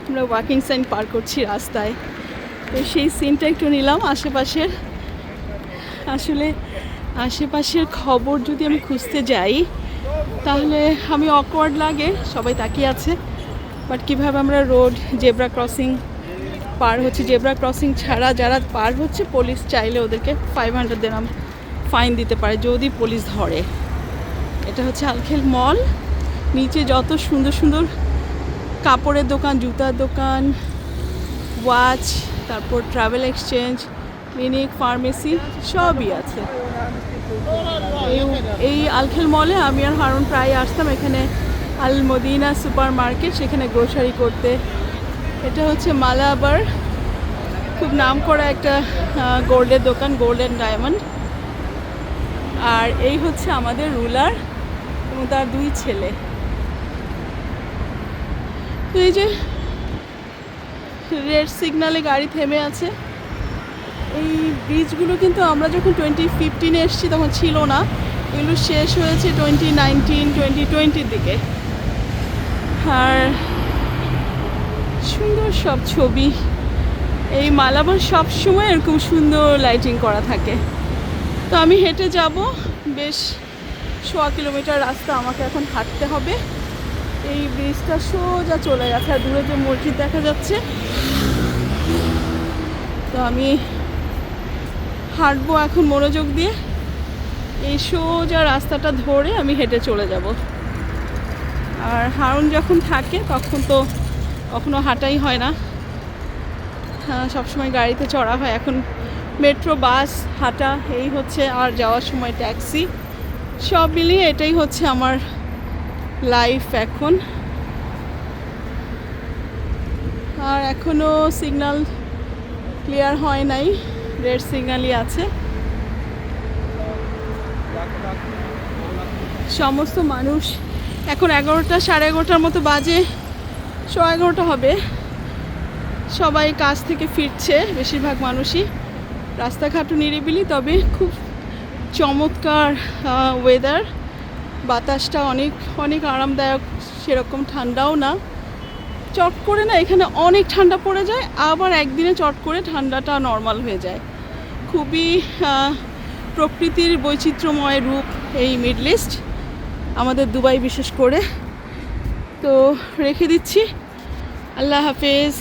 আমরা walking sign পার করছি রাস্তায়, তো সেই সিনটা একটু নিলাম আশেপাশের। আসলে আশেপাশের খবর যদি আমি খুঁজতে যাই তাহলে আমি অকওয়ার্ড লাগে, সবাই তাকিয়ে আছে, বাট কীভাবে আমরা রোড জেব্রা ক্রসিং পার হচ্ছে, জেব্রা ক্রসিং ছাড়া যারা পার হচ্ছে পুলিশ চাইলে ওদেরকে 500 দিরহাম ফাইন দিতে পারে যদি পুলিশ ধরে। এটা হচ্ছে আলখেল মল, নিচে যত সুন্দর সুন্দর কাপড়ের দোকান, জুতার দোকান, ওয়াচ, তারপর ট্রাভেল এক্সচেঞ্জ, ক্লিনিক, ফার্মেসি সবই আছে। এই আলখেল মলে আমি আর হারুন প্রায় আসতাম, এখানে আল মদিনা সুপার মার্কেট, সেখানে গ্রোসারি করতে। এটা হচ্ছে মালাবার, খুব নাম করা একটা গোল্ডের দোকান, গোল্ডেন ডায়মন্ড। আর এই হচ্ছে আমাদের রুলার এবং তার 2 ছেলে। তো এই যে রেড সিগনালে গাড়ি থেমে আছে। এই ব্রিজগুলো কিন্তু আমরা যখন 2015-এ এসেছি তখন ছিল না, এগুলো শেষ হয়েছে 2019-2020-র দিকে। আর সুন্দর সব ছবি, এই মালাবার সব সময় এরকম সুন্দর লাইটিং করা থাকে। তো আমি হেঁটে যাব, বেশ 1.25 কিলোমিটার রাস্তা আমাকে এখন হাঁটতে হবে। এই ব্রিজটা সোজা চলে গেছে, আর দূরে যে মসজিদ দেখা যাচ্ছে। তো আমি হাঁটবো এখন মনোযোগ দিয়ে, এই সোজা রাস্তাটা ধরে আমি হেঁটে চলে যাব। আর হারুন যখন থাকে তখন তো কখনো হাঁটাই হয় না, সবসময় গাড়িতে চড়া হয়। এখন মেট্রো, বাস, হাঁটা এই হচ্ছে, আর যাওয়ার সময় ট্যাক্সি, সব মিলিয়ে এটাই হচ্ছে আমার লাইফ এখন। আর এখনও সিগন্যাল ক্লিয়ার হয় নাই, রেড সিগন্যালই আছে। সমস্ত মানুষ এখন 11টা, 11:30 মতো বাজে, 11:15 হবে, সবাই কাজ থেকে ফিরছে, বেশিরভাগ মানুষই। রাস্তাঘাটও নিরিবিলি, তবে খুব চমৎকার ওয়েদার, বাতাসটা অনেক অনেক আরামদায়ক, সেরকম ঠান্ডাও না। চট করে না এখানে অনেক ঠান্ডা পড়ে যায়, আবার একদিনে চট করে ঠান্ডাটা নর্মাল হয়ে যায়। খুবই প্রকৃতির বৈচিত্র্যময় রূপ এই মিডল ইস্ট, আমাদের দুবাই বিশেষ করে। তো রেখে দিচ্ছি, আল্লাহ হাফেজ।